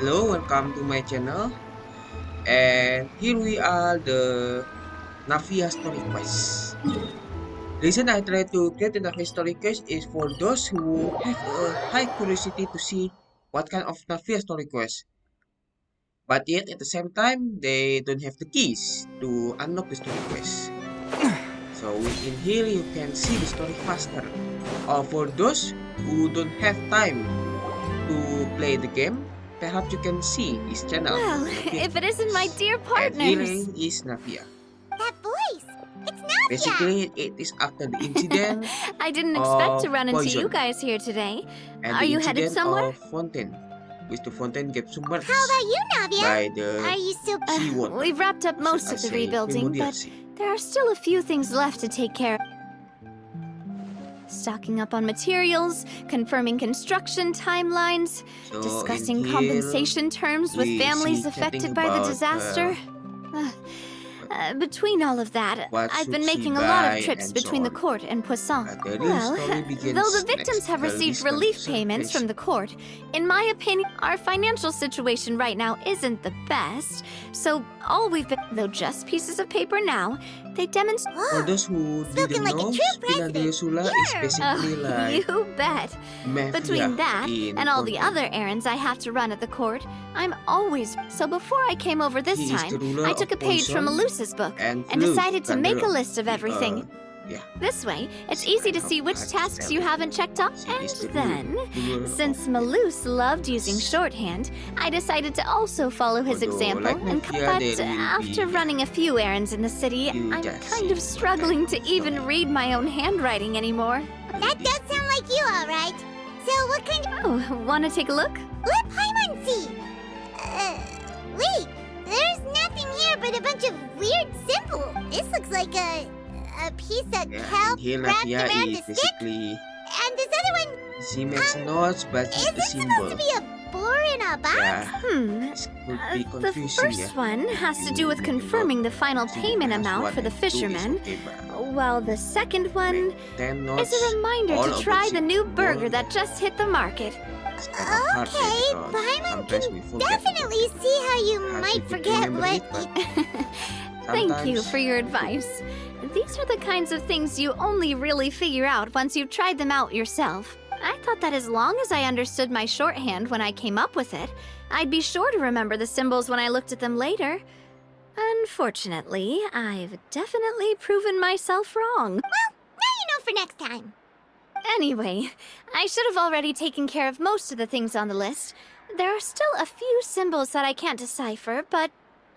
Hello, welcome to my channel. And here we are, the Navia story quest. The reason I try to create the Navia story quest is for those who have a high curiosity to see what kind of Navia story quest. But yet at the same time, they don't have the keys to unlock the story quest. So in here you can see the story faster. Or for those who don't have time to play the game, perhaps you can see this channel. Well, Navia if it isn't my dear and here partners. is Navia. That voice! It's Navia! Basically, it is after the incident I didn't expect to of run into you poison guys here today. and Are the you headed incident somewhere? of Fontaine, which the Fontaine gets submerged How about you, Navia? by Are the you still... seawater. We've wrapped up most Should I of the say rebuilding, primordial but sea. there are still a few things left to take care of. Stocking up on materials, confirming construction timelines, So discussing in here, compensation terms with we families see affected chatting by the about, disaster. Between all of that, what I've been should she making a lot buy of trips and between so the on. court and Poisson. The real Well, story begins though the victims next. have The received distant relief payments from the court, in my opinion, our financial situation right now isn't the best. So all we've been, though just pieces of paper now, they demonstrate. For those who Spoken didn't like a know, true Spina de president. Sula is Yeah. basically like You bet. mafia Between that in and all the Fontaine. other errands I have to run at the court, I'm always. So before I came over this He is the time, ruler I took of a page from Poison Melusa's book and and Flute decided to make a under list of everything. Yeah. This way, it's So easy I to hope see which I tasks you spelled it. haven't checked off. She is the And then, ruler since of Malus loved using shorthand, I decided to also follow his Although, example. like And Navia, but there will after be running a few errands in the city, few I'm just kind of see what struggling to kind of even story. read my own handwriting anymore. That does sound like you, all right. So what kind of... Oh, want to take a look? Let Paimon see! Wait, there's nothing here but a bunch of weird symbols. This looks like a piece of Yeah, kelp and here wrapped Navia around is a stick. basically And this other one, she makes notes but is with the it symbol. supposed to be a boar in a box? Yeah, Hmm. this could be The confusing. first Yeah. one has to do with You need to confirming know the final see payment perhaps amount what for the to do is fisherman, okay, but while the second one make 10 is notes, a reminder all to of try which the is new more burger that just hit the market. It's kind of hard, Okay, yeah, because Paimon sometimes we can forget. definitely see how you How might to forget remember what it, but Thank you sometimes for your advice. These are the kinds of things you only really figure out once you've tried them out yourself. I thought that as long as I understood my shorthand when I came up with it, I'd be sure to remember the symbols when I looked at them later. Unfortunately, I've definitely proven myself wrong. Now you know for next time. Anyway, I should have already taken care of most of the things on the list. There are still a few symbols that I can't decipher, but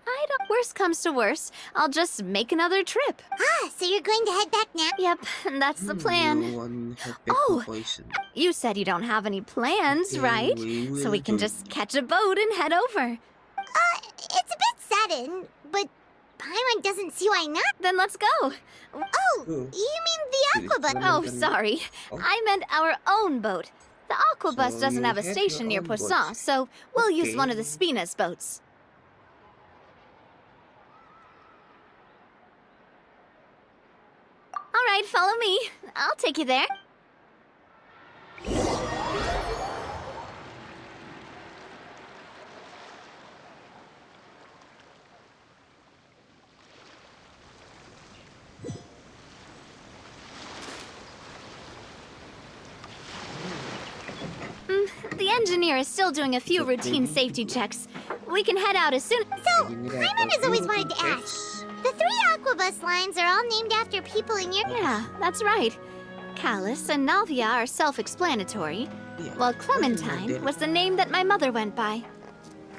I don't. Worst comes to worst, I'll just make another trip. So you're going to head back now? Yep, that's the plan. You want her Oh, poison. You said you don't have any plans, Okay, right? we So we will can do. just catch a boat and head over. It's a bit sudden, but Paimon doesn't see why not. Then let's go. Oh, Oh. you mean the Please, aquabus? Oh, Can we- sorry. Oh. I meant our own boat. The aquabus So doesn't you have a have station your near own boat. Poisson, so we'll use Okay. one of the Spina's boats. All right, follow me. I'll take you there. The engineer is still doing a few routine safety checks. We can head out as soon. So, You need a Paimon has always wanted to computer ask. The 3 aquabus lines are all named after people in your... Yeah, that's right. Callus and Navia are self-explanatory, Yeah. while Why Clementine there- was the name that my mother went by.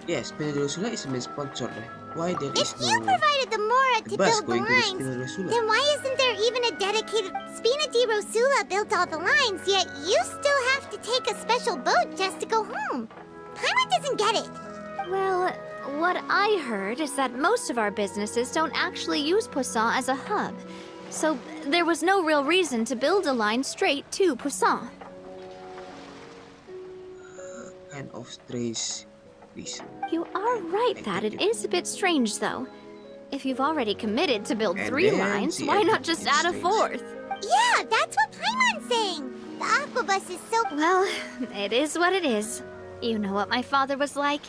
Yes, Spina de Sula is my sponsor. Why there If is you no provided the Mora the to bus build the going to the lines, Spina de Sula? then why isn't there even a dedicated... Spina di Rosula built all the lines, yet you still have to take a special boat just to go home. Paimon doesn't get it. Well, what I heard is that most of our businesses don't actually use Poisson as a hub. So there was no real reason to build a line straight to Poisson. Kind of strange reason. You are right that it is a bit strange, though. If you've already committed to build And 3 then lines, the why not other just is add a strange. 4th? Yeah, that's what Paimon's saying. The aquabus is so... Well, it is what it is. You know what my father was like.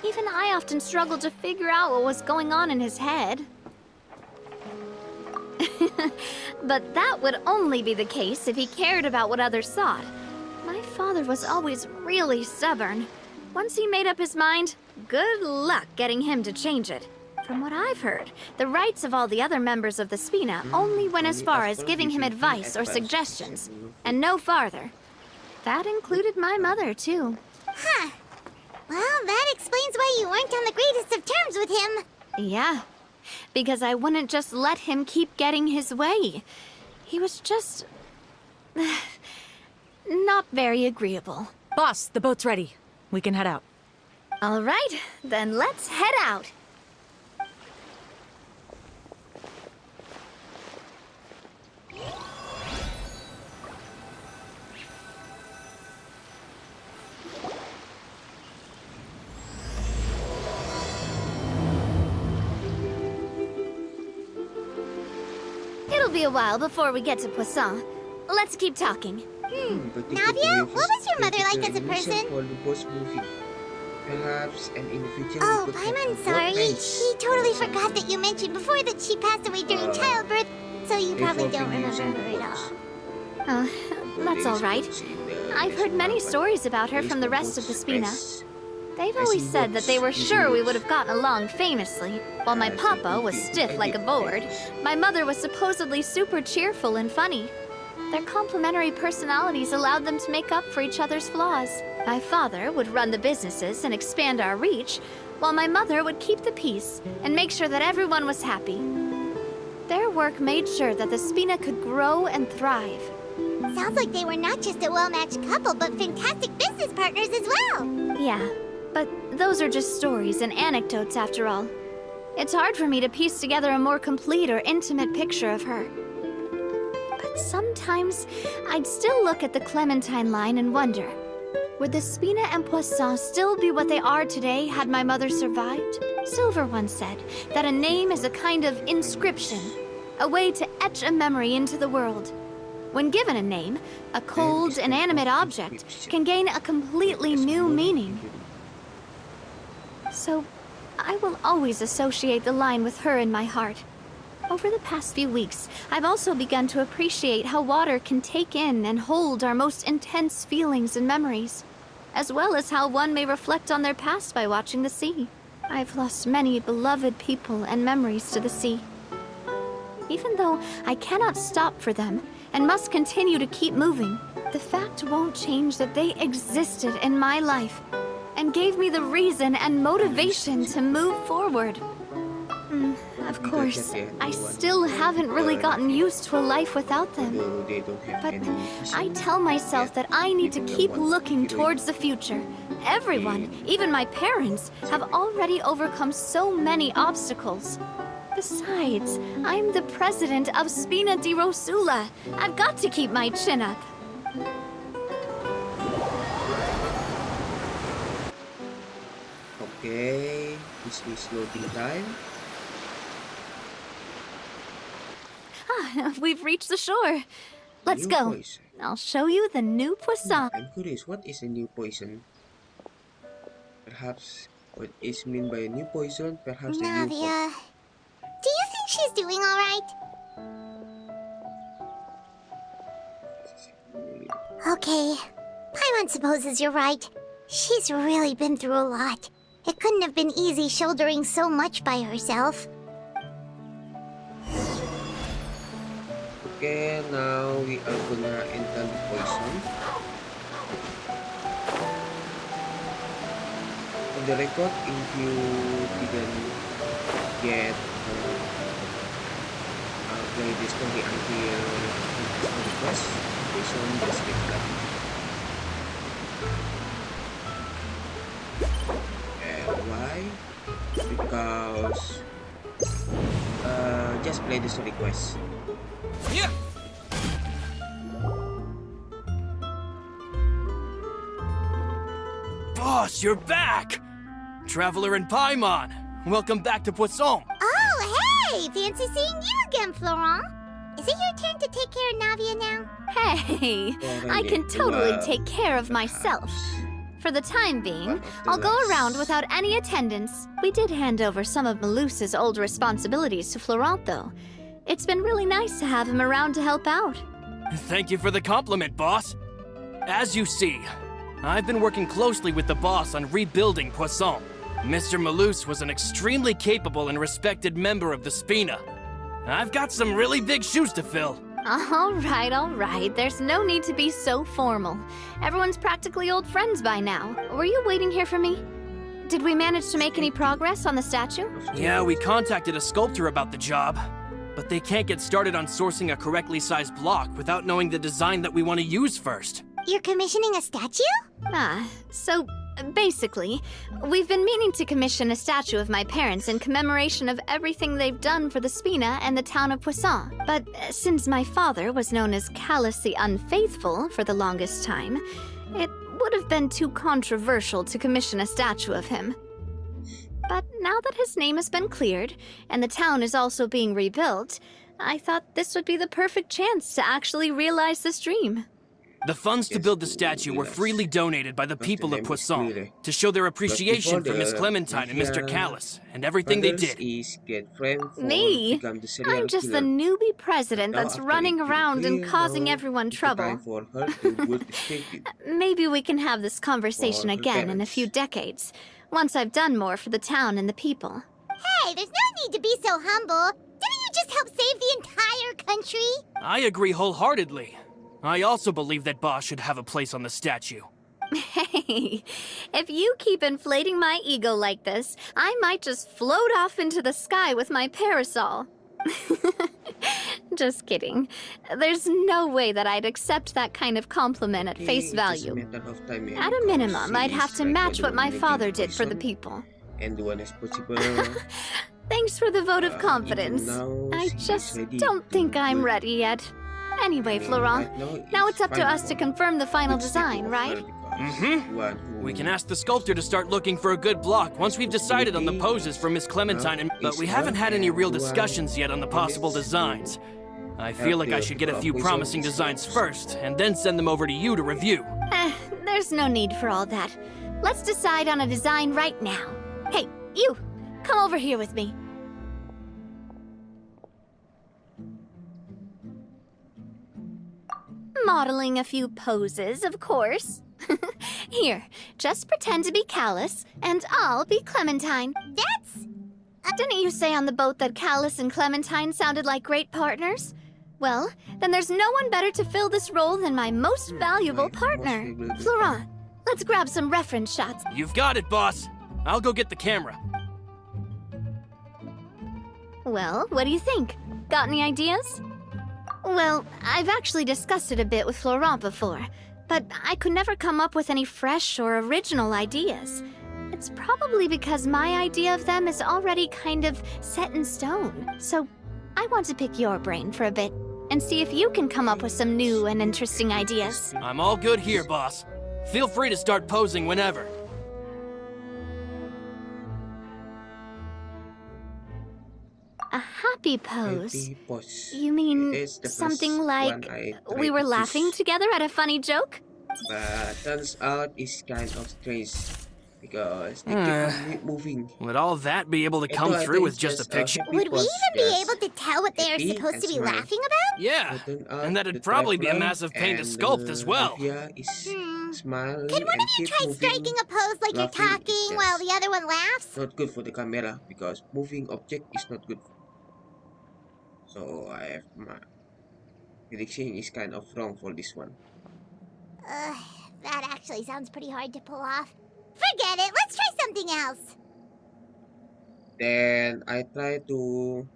Even I often struggled to figure out what was going on in his head. But that would only be the case if he cared about what others thought. My father was always really stubborn. Once he made up his mind, good luck getting him to change it. From what I've heard, the rights of all the other members of the Spina only went as far as giving him advice or suggestions, and no farther. That included my mother, too. Huh. Well, that explains why you weren't on the greatest of terms with him. Yeah, because I wouldn't just let him keep getting his way. He was just... not very agreeable. Boss, the boat's ready. We can head out. All right, then let's head out. It'll be a while before we get to Poisson. Let's keep talking. Navia, what was your mother like as a person? For the post movie. Perhaps an individual Oh, could have I'm both sorry. kinds. She totally forgot that you mentioned before that she passed away during childbirth, so you probably Before don't remember finishing her the at all. books. Oh, that's all right. I've heard many stories about her from the rest of the Spina. They've always said that they were sure we would have gotten along famously. While my papa was stiff like a board, my mother was supposedly super cheerful and funny. Their complementary personalities allowed them to make up for each other's flaws. My father would run the businesses and expand our reach, while my mother would keep the peace and make sure that everyone was happy. Their work made sure that the Spina could grow and thrive. Sounds like they were not just a well-matched couple, but fantastic business partners as well. Yeah, but those are just stories and anecdotes after all. It's hard for me to piece together a more complete or intimate picture of her. But sometimes I'd still look at the Clementine line and wonder, would the Spina and Poisson still be what they are today had my mother survived? Silver once said that a name is a kind of inscription, a way to etch a memory into the world. When given a name, a cold, inanimate object can gain a completely new meaning. So, I will always associate the line with her in my heart. Over the past few weeks, I've also begun to appreciate how water can take in and hold our most intense feelings and memories, as well as how one may reflect on their past by watching the sea. I've lost many beloved people and memories to the sea. Even though I cannot stop for them and must continue to keep moving, the fact won't change that they existed in my life and gave me the reason and motivation to move forward. Of course, I still haven't really gotten used to a life without them. Though they don't have But any I tell myself that I need to keep looking towards the future. Everyone, even my parents, have already overcome so many obstacles. Besides, I'm the president of Spina di Rosula. I've got to keep my chin up. Okay, this is loading time. We've reached the shore. Let's New go. poison. I'll show you the new Poisson. I'm curious, what is a new poison? Perhaps what is meant by a new poison? Perhaps a new Navia, do you think she's doing all right? Okay, Paimon supposes you're right. She's really been through a lot. It couldn't have been easy shouldering so much by herself. Okay, now we are gonna enter the poison. On the record, if you didn't get play this story until the request, poison just get that. And why? Because just play the story quest. Yeah. Boss, you're back! Traveler and Paimon, welcome back to Poisson. Oh, hey! Fancy seeing you again, Florent. Is it your turn to take care of Navia now? Hey, I can totally take care of myself. For the time One being, of the I'll go last. around without any attendance. We did hand over some of Malouse's old responsibilities to Florent, though. It's been really nice to have him around to help out. Thank you for the compliment, boss. As you see, I've been working closely with the boss on rebuilding Poisson. Mr. Malouse was an extremely capable and respected member of the Spina. I've got some really big shoes to fill. All right. There's no need to be so formal. Everyone's practically old friends by now. Were you waiting here for me? Did we manage to make any progress on the statue? Yeah, we contacted a sculptor about the job, but they can't get started on sourcing a correctly sized block without knowing the design that we want to use first. You're commissioning a statue? So basically, we've been meaning to commission a statue of my parents in commemoration of everything they've done for the Spina and the town of Poisson. But since my father was known as Callus the Unfaithful for the longest time, it would have been too controversial to commission a statue of him. But now that his name has been cleared, and the town is also being rebuilt, I thought this would be the perfect chance to actually realize this dream. The funds to build the statue were freely donated by the people of Poisson to show their appreciation for Miss Clementine and Mr. Callus and everything they did. Me? I'm just the newbie president that's running around and causing everyone trouble. Maybe we can have this conversation again in a few decades, once I've done more for the town and the people. Hey, there's no need to be so humble. Didn't you just help save the entire country? I agree wholeheartedly. I also believe that Boss should have a place on the statue. Hey, if you keep inflating my ego like this, I might just float off into the sky with my parasol. Just kidding. There's no way that I'd accept that kind of compliment at face value. At a minimum, I'd have to match what my father did for the people. And the one is possible. Thanks for the vote of confidence. I just don't think I'm ready yet. Anyway, Florent, now it's up to us to confirm the final design, right? We can ask the sculptor to start looking for a good block once we've decided on the poses for Miss Clementine, but we haven't had any real discussions yet on the possible designs. I feel like I should get a few promising designs first, and then send them over to you to review. There's no need for all that. Let's decide on a design right now. Hey, you! Come over here with me. Modeling a few poses, of course. Here, just pretend to be Callus, and I'll be Clementine. That's... Didn't you say on the boat that Callus and Clementine sounded like great partners? Well, then there's no one better to fill this role than my most valuable partner. Florent, let's grab some reference shots. You've got it, boss. I'll go get the camera. Well, what do you think? Got any ideas? Well, I've actually discussed it a bit with Florent before, but I could never come up with any fresh or original ideas. It's probably because my idea of them is already kind of set in stone. So I want to pick your brain for a bit and see if you can come up with some new and interesting ideas. I'm all good here, boss. Feel free to start posing whenever. A happy pose? Happy pose. You mean It's the something first like one I tried we were to laughing choose. together at a funny joke? But turns out it's kind of strange because they keep on moving. Would all that be able to come I through think with it's just a picture? happy Would we pose, even be yes. able to tell what they are Happy supposed to and be smile. laughing about? Yeah, But turn out and that'd the probably be a traveler massive pain to and sculpt as well. Navia is smiling Can one and of you keep try moving. striking a pose like you're laughing, talking yes. while the other one laughs? Not good for the camera because moving object is not good. So I have my prediction is kind of wrong for this one. That actually sounds pretty hard to pull off. Forget it, let's try something else. Then I try to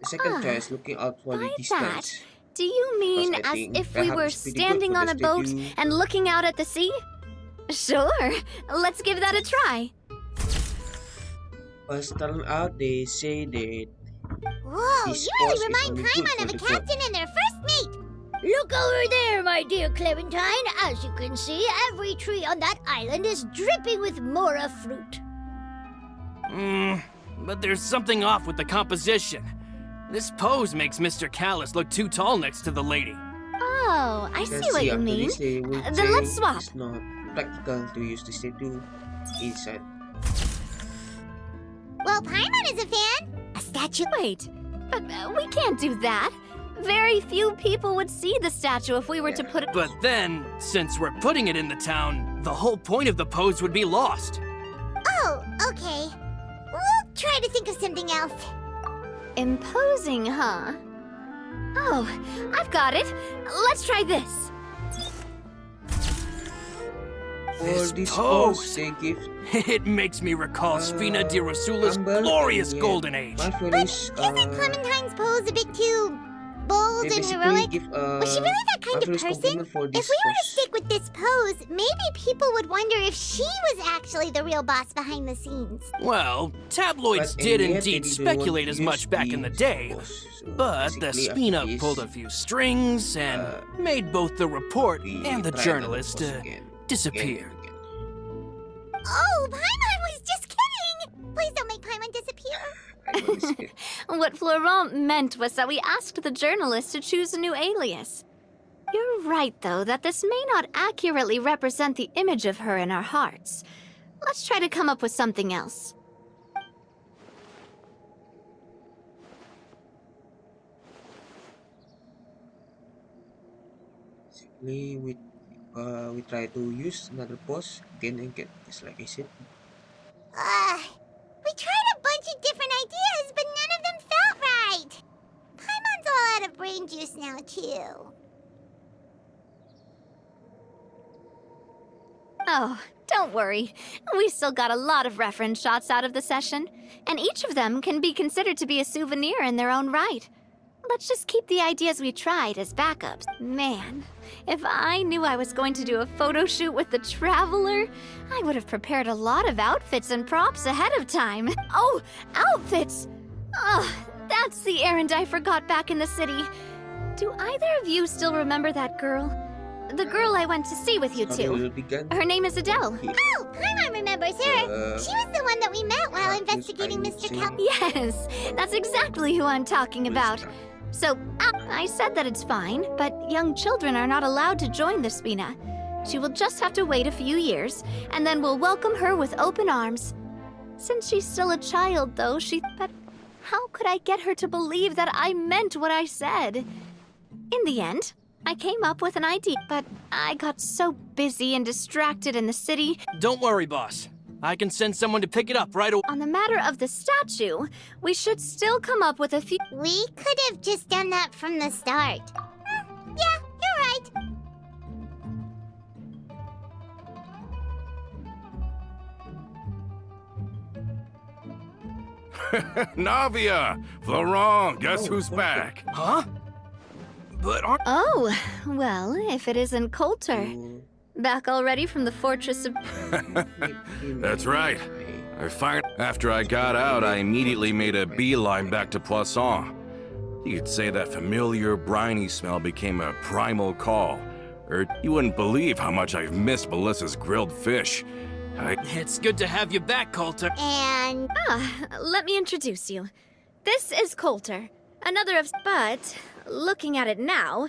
the second Ah, choice looking out for the by distance. Do you mean Because I as think if we perhaps were it's pretty good standing for on the a boat statue. and looking out at the sea? Sure, let's give that a try. But turn out they say that Whoa, This you really pose is remind only Paimon good of for a the captain in their first meet. Look over there, my dear Clementine. As you can see, every tree on that island is dripping with mora fruit. But there's something off with the composition. This pose makes Mr. Callus look too tall next to the lady. Oh, I can see what you after mean. this they will Then say let's swap. it's not practical to use the statue inside. Well, Paimon is a fan. A statue. Wait, but we can't do that. Very few people would see the statue if we were to put it. But then, since we're putting it in the town, the whole point of the pose would be lost. Oh, okay. We'll try to think of something else. Imposing, huh? Oh, I've got it. Let's try this. For This this pose. pose, they give It makes me recall Spina di Rosula's humble glorious and golden age. marvelous, Isn't Clementine's pose a bit too bold they and basically heroic? give Was she really that kind of marvelous person? compliment for If this we were to pose. stick with this pose, maybe people would wonder if she was actually the real boss behind the scenes. Well, tabloids But did in the end, indeed they didn't want speculate to as use much back in the day, pose. So but the basically, Spina after this, pulled a few strings and made both the report we and the try journalist pose again, disappear. again. Oh, Paimon was just kidding! Please don't make Paimon disappear. Paimon is good. What Florent meant was that we asked the journalist to choose a new alias. You're right, though, that this may not accurately represent the image of her in our hearts. Let's try to come up with something else. Basically, we try to use another pose again and again, just like I said. We tried a bunch of different ideas, but none of them felt right. Paimon's all out of brain juice now, too. Oh, don't worry. We still got a lot of reference shots out of the session, and each of them can be considered to be a souvenir in their own right. Let's just keep the ideas we tried as backups. Man, if I knew I was going to do a photo shoot with the Traveler, I would have prepared a lot of outfits and props ahead of time. Oh, outfits! Oh, that's the errand I forgot back in the city. Do either of you still remember that girl? The girl I went to see with you Story two. will begin Her name is Adele. here. Oh, Paimon remembers her. She was the one that we met while who's investigating I Mr. sing? Cal. Yes, that's exactly who I'm talking about. So, I said that it's fine, but young children are not allowed to join the Spina. She will just have to wait a few years, and then we'll welcome her with open arms. Since she's still a child, though, But how could I get her to believe that I meant what I said? In the end, I came up with an idea, but I got so busy and distracted in the city. Don't worry, boss. I can send someone to pick it up right away. On the matter of the statue, we should still come up with a few. We could have just done that from the start. Yeah, you're right. Navia! Florent, guess Oh, who's okay. back? Huh? But aren't... Oh, well, if it isn't Coulter. So, Back already from the Fortress of. That's right. After I got out, I immediately made a beeline back to Poisson. You could say that familiar briny smell became a primal call. Or you wouldn't believe how much I've missed Melissa's grilled fish. It's good to have you back, Coulter. And Let me introduce you. This is Coulter, another of. But, looking at it now,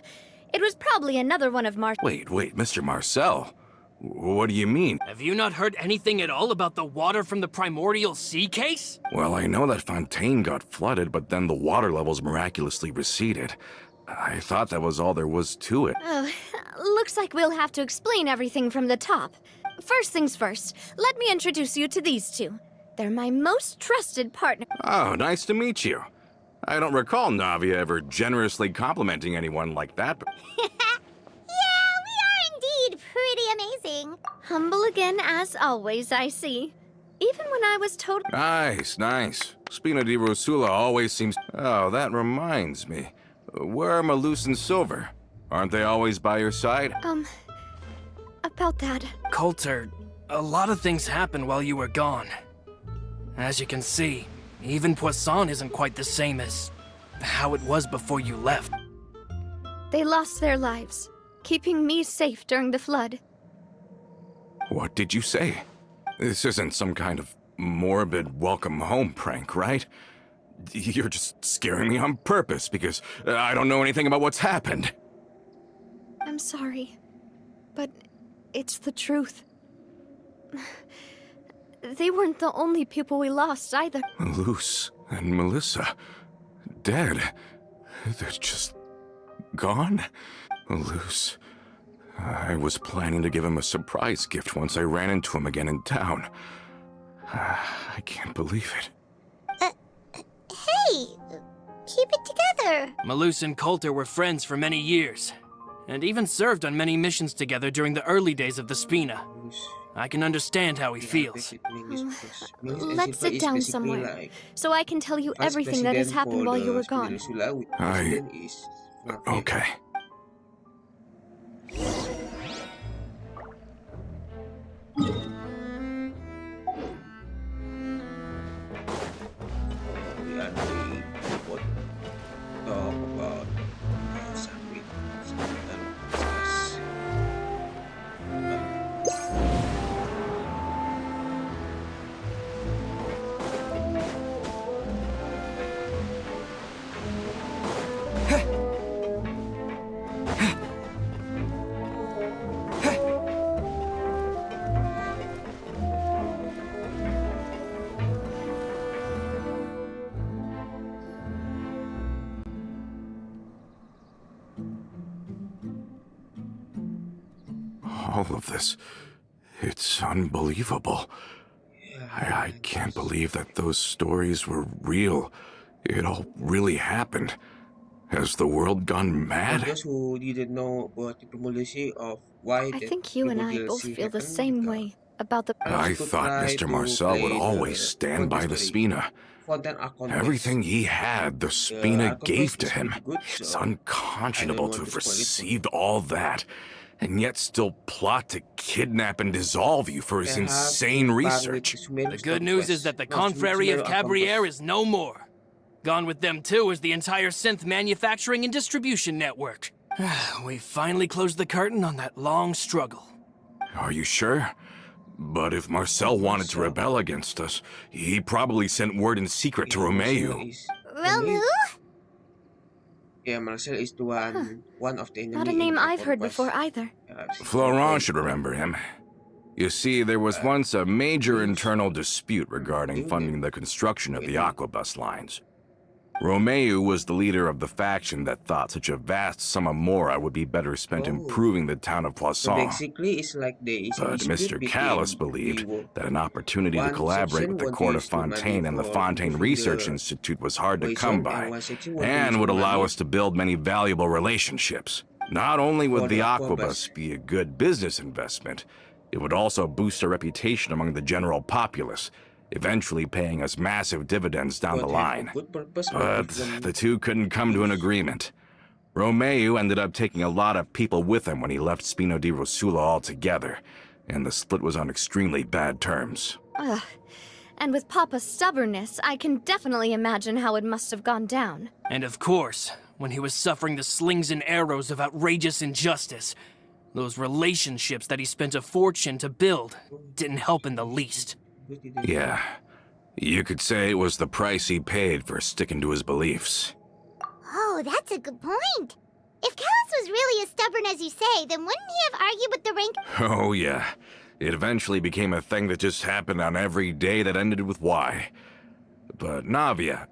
it was probably another one of Wait, Mr. Marcel. What do you mean? Have you not heard anything at all about the water from the primordial sea case? Well, I know that Fontaine got flooded, but then the water levels miraculously receded. I thought that was all there was to it. Oh, looks like we'll have to explain everything from the top. First things first, let me introduce you to these two. They're my most trusted partner. Oh, nice to meet you. I don't recall Navia ever generously complimenting anyone like that. yeah, we are indeed pretty amazing. Humble again, as always, I see. Even when I was told. Nice. Spina di Rosula always seems... Oh, that reminds me. Where are Malus and Silver? Aren't they always by your side? About that. Coulter, a lot of things happened while you were gone. As you can see, even Poisson isn't quite the same as how it was before you left. They lost their lives, keeping me safe during the flood. What did you say? This isn't some kind of morbid welcome home prank, right? You're just scaring me on purpose because I don't know anything about what's happened. I'm sorry, but it's the truth. They weren't the only people we lost either. Luce and Melissa, dead. They're just gone? Luce, I was planning to give him a surprise gift once I ran into him again in town. I can't believe it. Hey, keep it together. Malus and Coulter were friends for many years, and even served on many missions together during the early days of the Spina. I can understand how he feels. Let's sit down somewhere, so I can tell you everything that has happened while you were gone. Okay. Talk about sandwich and discuss. All of this, it's unbelievable. I can't believe that those stories were real. It all really happened. Has the world gone For mad? those who didn't know about the promulgation of why I the think you and I both promulgation feel the happened, same way about the... I could thought try Mr. to Marcel would play always the stand by the story. Spina. Fontaine account Everything he had, the Spina account gave to is him. pretty good, It's so unconscionable I to don't have want to spoil it for received all that, and yet still plot to kidnap and dissolve you for his Perhaps insane in research. The good news is that the Confrérie of Cabrières is no more. Gone with them too is the entire synth manufacturing and distribution network. We finally closed the curtain on that long struggle. Are you sure? But if Marcel wanted to rebel against us, he probably sent word in secret to Romeo. Romu? Yeah, Marcel is the one of the enemy. Not a in name the I've heard Aquabus before either. galaxy. Florent should remember him. You see, there was once a major internal dispute regarding funding the construction of the Aquabus lines. Romeo was the leader of the faction that thought such a vast sum of mora would be better spent improving the town of So Poisson. basically, it's like there is a But dispute Mr. between Callus the believed wo- that an opportunity to one collaborate with the section court of wants to money Fontaine and the for Fontaine improving Research the Institute was hard to Poison, come and by, one section wants and to would use allow money us to build many valuable relationships. Not only for would the the Aquabus. Aquabus be a good business investment, it would also boost our reputation among the general populace, eventually paying us massive dividends down the Could have a line. good purpose, But if them the two couldn't come to an agreement. Romeo ended up taking a lot of people with him when he left Spino di Rosula altogether, and the split was on extremely bad terms. Ugh. And with Papa's stubbornness, I can definitely imagine how it must have gone down. And of course, when he was suffering the slings and arrows of outrageous injustice, those relationships that he spent a fortune to build didn't help in the least. Yeah, you could say it was the price he paid for sticking to his beliefs. Oh, that's a good point. If Callus was really as stubborn as you say, then wouldn't he have argued with the rank? Oh yeah, it eventually became a thing that just happened on every day that ended with Y. But Navia,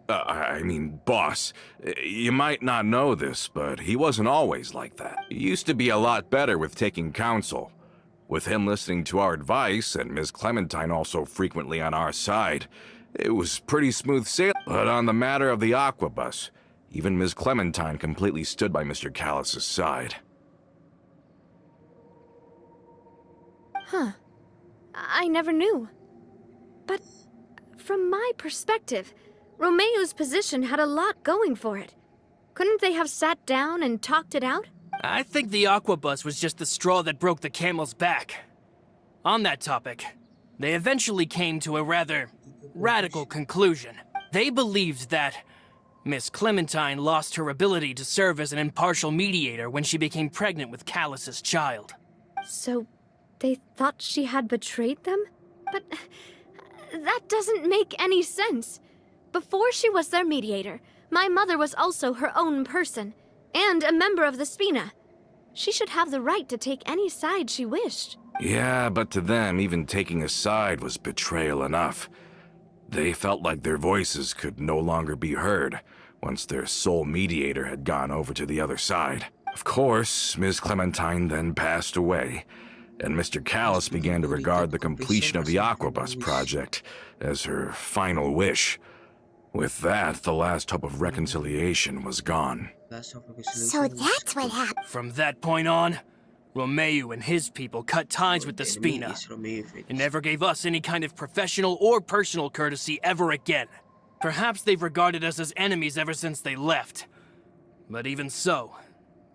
boss, you might not know this, but he wasn't always like that. He used to be a lot better with taking counsel. With him listening to our advice, and Ms. Clementine also frequently on our side, it was pretty smooth sailing. But on the matter of the Aquabus, even Ms. Clementine completely stood by Mr. Callus's side. Huh. I never knew. But from my perspective, Romeo's position had a lot going for it. Couldn't they have sat down and talked it out? I think the Aquabus was just the straw that broke the camel's back. On that topic, they eventually came to a rather radical conclusion. They believed that Miss Clementine lost her ability to serve as an impartial mediator when she became pregnant with Callus's child. So, they thought she had betrayed them? But that doesn't make any sense. Before she was their mediator, my mother was also her own person, and a member of the Spina. She should have the right to take any side she wished. Yeah, but to them, even taking a side was betrayal enough. They felt like their voices could no longer be heard once their sole mediator had gone over to the other side. Of course, Ms. Clementine then passed away, and Mr. Callis began to regard the completion of the Aquabus project as her final wish. With that, the last hope of reconciliation was gone. So that's what happened. From that point on, Romeo and his people cut ties with the Spina and never gave us any kind of professional or personal courtesy ever again. Perhaps they've regarded us as enemies ever since they left. But even so,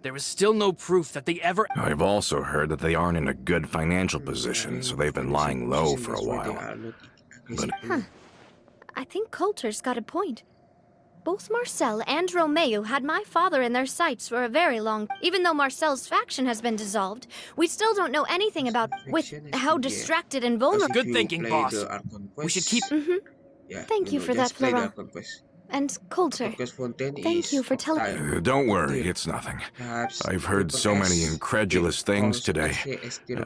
there is still no proof that they ever... I've also heard that they aren't in a good financial position, so they've been lying low for a while. But I think Coulter's got a point. Both Marcel and Romeo had my father in their sights for a very long... Even though Marcel's faction has been dissolved, we still don't know anything about with how distracted and vulnerable... Good thinking, boss. We should keep... Thank you for that, Florent. And Coulter, thank you for telling... don't worry, it's nothing. I've heard so many incredulous things today.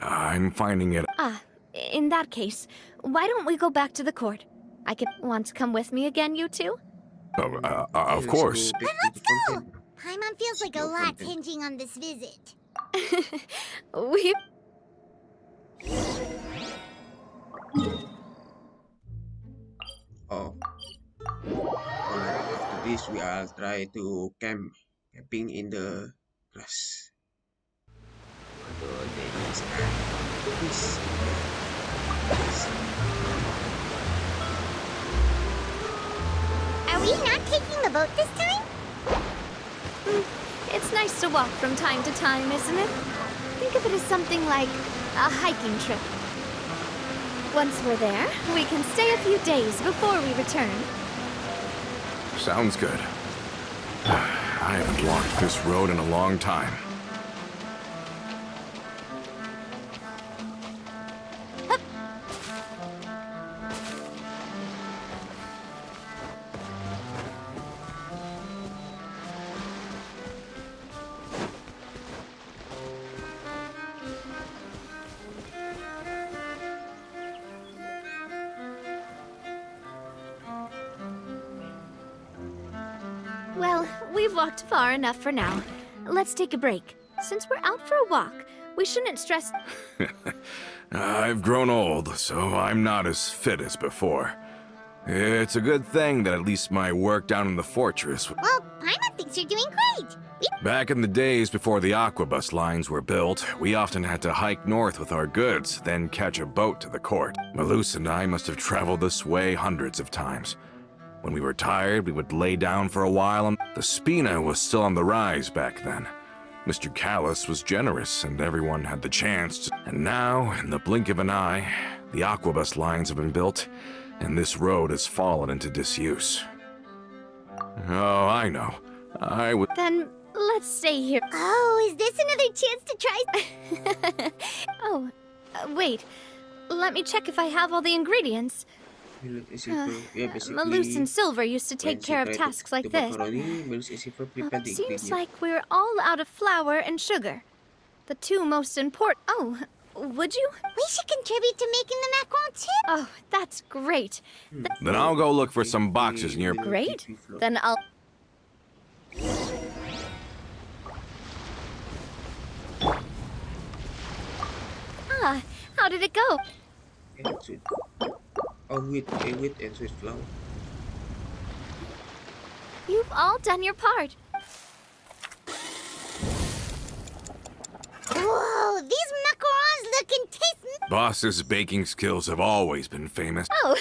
I'm finding it... In that case, why don't we go back to the court? I could want to come with me again, you two? Of course. Then let's go! Paimon feels like a lot's hinging on this visit. We... Oh. After this, we are try to camping in the grass. Are we not taking the boat this time? It's nice to walk from time to time, isn't it? Think of it as something like a hiking trip. Once we're there, we can stay a few days before we return. Sounds good. I haven't walked this road in a long time. Well, we've walked far enough for now. Let's take a break. Since we're out for a walk, we shouldn't stress... I've grown old, so I'm not as fit as before. It's a good thing that at least my work down in the fortress... Well, Paimon thinks you're doing great. Back in the days before the Aquabus lines were built, we often had to hike north with our goods, then catch a boat to the court. Malus and I must have traveled this way hundreds of times. When we were tired, we would lay down for a while, and the Spina was still on the rise back then. Mr. Callis was generous, and everyone had the chance. And now, in the blink of an eye, the Aquabus lines have been built, and this road has fallen into disuse. Oh, I know. I would... Then let's stay here. Oh, is this another chance to try? Wait. Let me check if I have all the ingredients. Malus and Silver used to take care of tasks like this. Seems like we're all out of flour and sugar. The two most important... Oh, would you? We should contribute to making the macaron too. Oh, that's great. Then I'll go look for some boxes near... Great. Then I'll... How did it go? Wheat and sweet flour. You've all done your part. Whoa, these macarons look and taste... Boss's baking skills have always been famous. Oh,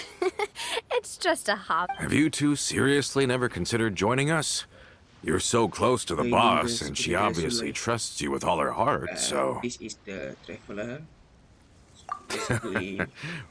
it's just a hobby. Have you two seriously never considered joining us? You're so close to the boss, and she obviously trusts you with all her heart, so... This is the traveler.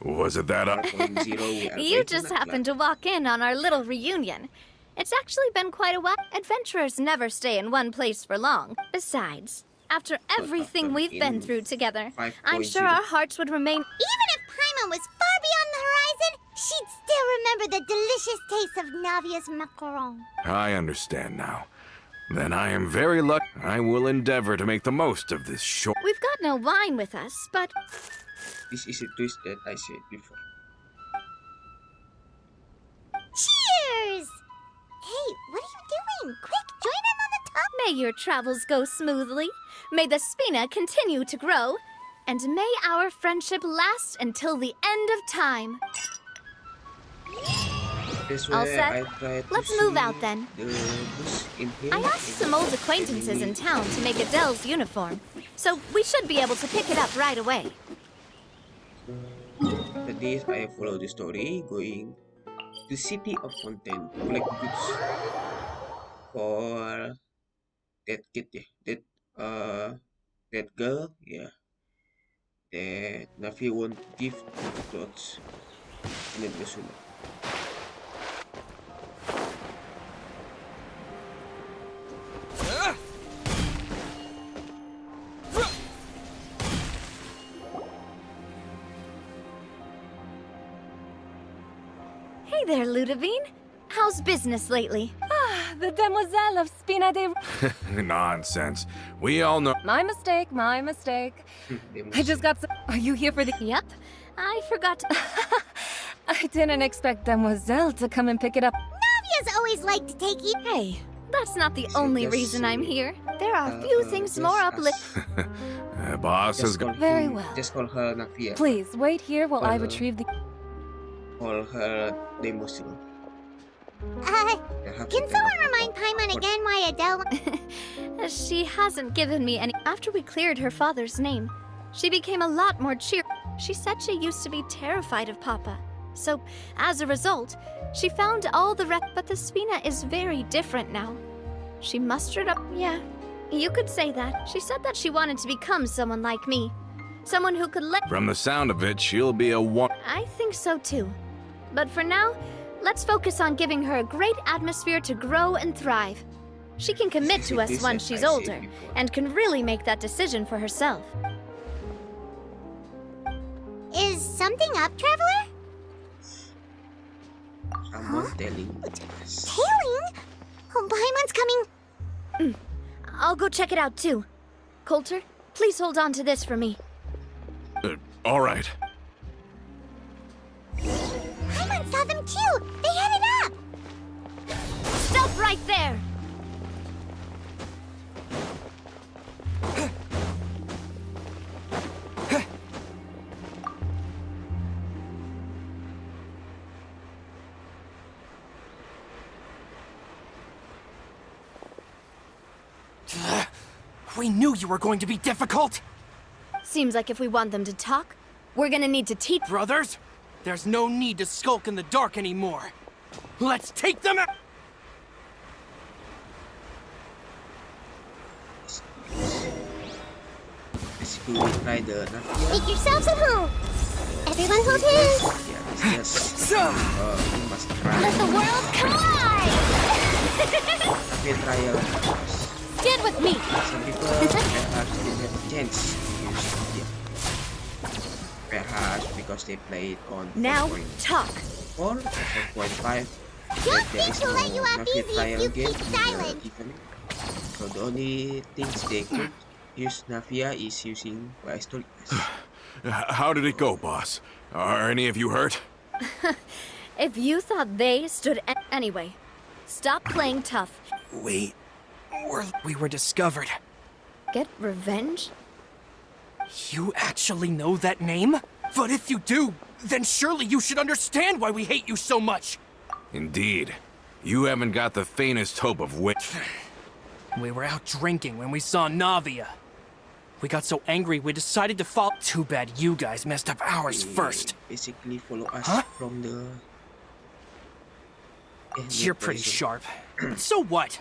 Was it that You just happened to walk in on our little reunion. It's actually been quite a while. Adventurers never stay in one place for long. Besides, after everything we've been through together, I'm sure our hearts would remain... Even if Paimon was far beyond the horizon, she'd still remember the delicious taste of Navia's macaron. I understand now. Then I am very lucky. I will endeavor to make the most of this short... We've got no wine with us, but This is a twist that I said before. Cheers! Hey, what are you doing? Quick, join in on the top. May your travels go smoothly. May the Spina continue to grow. And may our friendship last until the end of time. That's All where set? I try to Let's move see out then. The bus in here. I asked some old acquaintances in town to make Adele's uniform, so we should be able to pick it up right away. After this, I follow the story, going to city of Fontaine to collect goods for that kid, yeah. That girl, yeah. That Navi won't give clothes in the resume. Hey there, Ludovine. How's business lately? The demoiselle of Spina de... Nonsense. We all know. My mistake, my mistake. I just got some... Are you here for the... Yep, I forgot to... I didn't expect demoiselle to come and pick it up. Navia's always liked to take you. Hey, that's not the only just reason I'm say, here. There are few things just more ask- uplifting. Boss has Just got. call Very him- well. Just call her Navia. Please, wait here while I Uh, retrieve the... Call her Demosil. Can someone remind Paimon again why Adele... She hasn't given me any... After we cleared her father's name, she became a lot more cheerful. She said she used to be terrified of Papa. So, as a result, she found all the But the Spina is very different now. She mustered up... Yeah, you could say that. She said that she wanted to become someone like me. Someone who could let... From the sound of it, she'll be a one. I think so too. But for now, let's focus on giving her a great atmosphere to grow and thrive. She can commit to us This once as she's I said older, before. and can really make that decision for herself. Is something up, Traveler? Someone telling us. Tailing? Oh, Paimon's coming. I'll go check it out too. Coulter, please hold on to this for me. All right. Paimon saw them too. They headed up. Stop right there! We knew you were going to be difficult! Seems like if we want them to talk, we're gonna need to teach. Brothers, there's no need to skulk in the dark anymore. Let's take them out! Basically, we try the Navia. Make yourselves at home. Everyone hold hands. Yeah, it's just. We must try. Let the world collide. We trial. Stand with me! Some people perhaps didn't have a chance to use Navia. Perhaps because they played on Now, 4.4 talk. or 4.5. Don't There think is we'll let you no off Navia easy trial if you game keep in the silent. event. So the only things they could use Navia is using Historic Pass. How did it go, boss? Are any of you hurt? If you thought they stood anyway, stop playing tough. We were discovered. Get revenge? You actually know that name? But if you do, then surely you should understand why we hate you so much! Indeed. You haven't got the faintest hope of wit. We were out drinking when we saw Navia. We got so angry we decided to follow. Too bad you guys messed up ours They first. basically follow us Huh? from the. You're pretty sharp. But so what?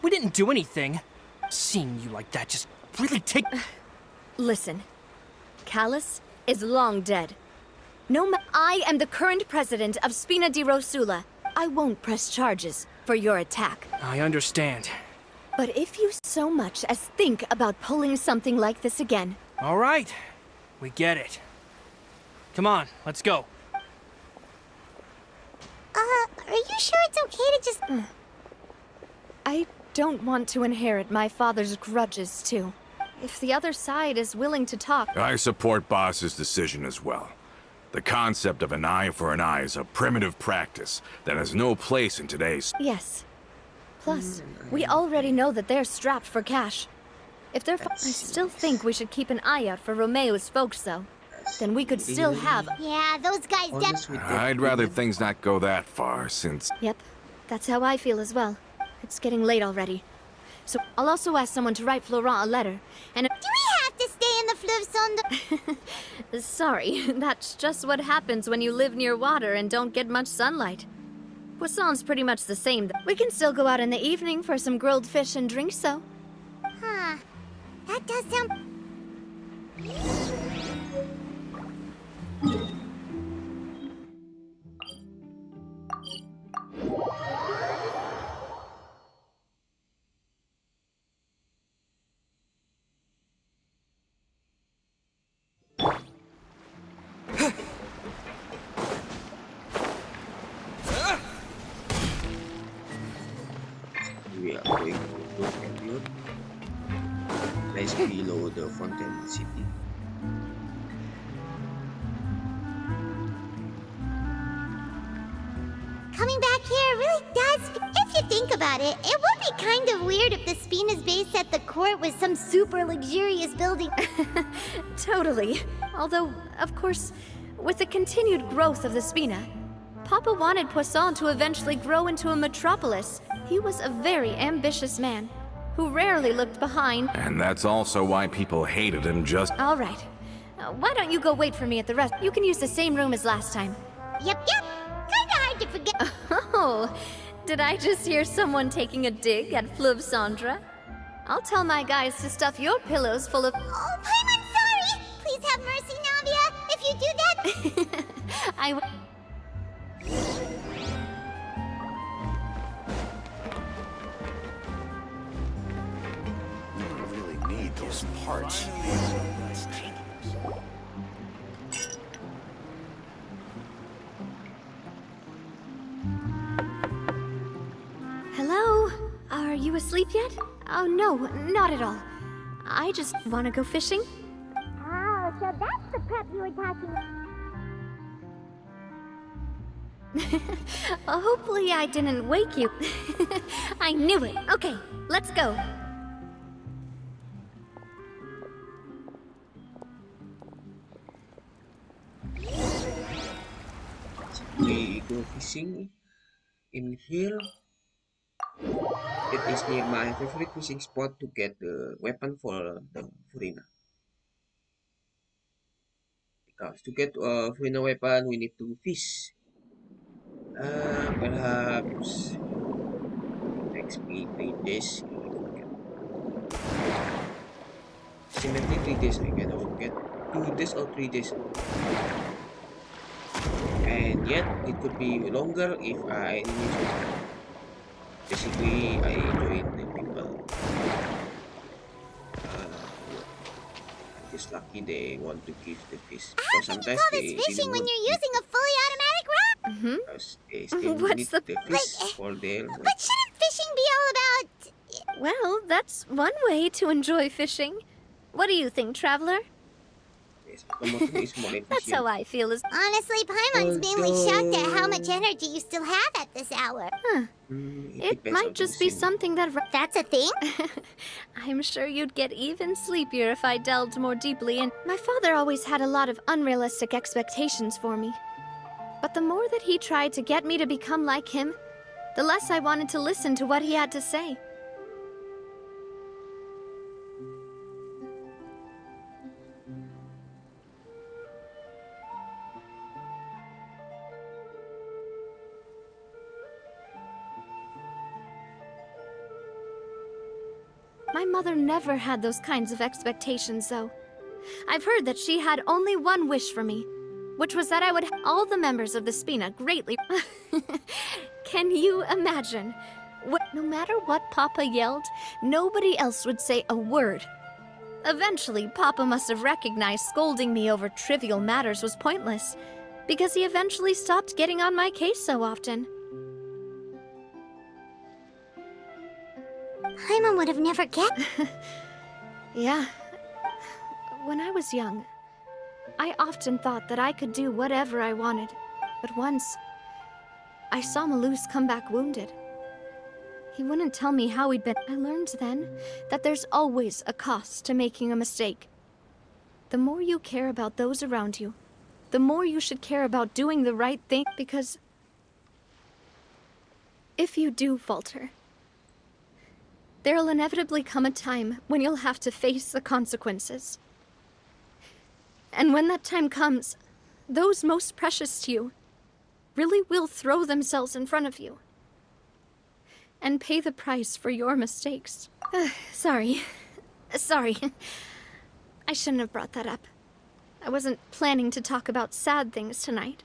We didn't do anything. Seeing you like that just really take. Listen, Callus is long dead. I am the current president of Spina di Rosula. I won't press charges for your attack. I understand. But if you so much as think about pulling something like this again, All right. We get it. Come on, let's go. Are you sure it's okay to just... I don't want to inherit my father's grudges too. if the other side is willing to talk. I support Boss's decision as well. The concept of an eye for an eye is a primitive practice that has no place in today's... Yes. Plus, we already know that they're strapped for cash. If they're I still think we should keep an eye out for Romeo's folks, though. Then we could still have... Yeah, those guys Honest with the I'd rather things not go that far, since... Yep, that's how I feel as well. It's getting late already. So I'll also ask someone to write Florent a letter, and... Do we have to stay in the Fleuve Sonde? Sorry, that's just what happens when you live near water and don't get much sunlight. Poisson's pretty much the same. We can still go out in the evening for some grilled fish and drinks, though. Huh. That does sound... We are going to look and look. Place below the Fontaine City. Coming back here really does... If you think about it, it would be kind of weird if the Spina's base at the court was some super luxurious building. Totally. Although, of course, with the continued growth of the Spina, Papa wanted Poisson to eventually grow into a metropolis. He was a very ambitious man, who rarely looked behind. And that's also why people hated him just... All right. Why don't you go wait for me at the rest? You can use the same room as last time. Yep. Kinda hard to forget. Oh, did I just hear someone taking a dig at Fleuve Cendre? I'll tell my guys to stuff your pillows full of... Oh, Paimon, sorry! Please have mercy, Navia! If you do that... I... Really need those parts. Hello? Are you asleep yet? Oh, no, not at all. I just want to go fishing. Oh, so that's the prep you were talking about. Hopefully I didn't wake you. I knew it. Okay, let's go. We go fishing in here. It is near my favorite fishing spot to get the weapon for the Furina. Because to get Furina weapon, we need to fish. Perhaps takes me 3 days. Simply 3 days. I cannot forget 2 days or 3 days. And yet it could be longer if I use it. Basically, I enjoy the people. Just lucky they want to give the fish. How can you call this fishing when you're using a fully automatic rod? Because they still What's need the- the fish for their... But shouldn't fishing be all about... Well, that's one way to enjoy fishing. What do you think, traveler? Yes, automotive is more That's how efficient. I feel as... Honestly, Paimon's mainly shocked at how much energy you still have at this hour. It depends might on just the be scene. something that... That's a thing? I'm sure you'd get even sleepier if I delved more deeply in. My father always had a lot of unrealistic expectations for me. But the more that he tried to get me to become like him, the less I wanted to listen to what he had to say. My mother never had those kinds of expectations, though. I've heard that she had only one wish for me, which was that I would all the members of the Spina greatly... Can you imagine? No matter what Papa yelled, nobody else would say a word. Eventually, Papa must have recognized scolding me over trivial matters was pointless, because he eventually stopped getting on my case so often. Paimon would have never get... Yeah, When I was young, I often thought that I could do whatever I wanted. But once, I saw Malus come back wounded. He wouldn't tell me how he'd been. I learned then that there's always a cost to making a mistake. The more you care about those around you, the more you should care about doing the right thing, because if you do falter, there'll inevitably come a time when you'll have to face the consequences. And when that time comes, those most precious to you really will throw themselves in front of you and pay the price for your mistakes. Sorry. I shouldn't have brought that up. I wasn't planning to talk about sad things tonight.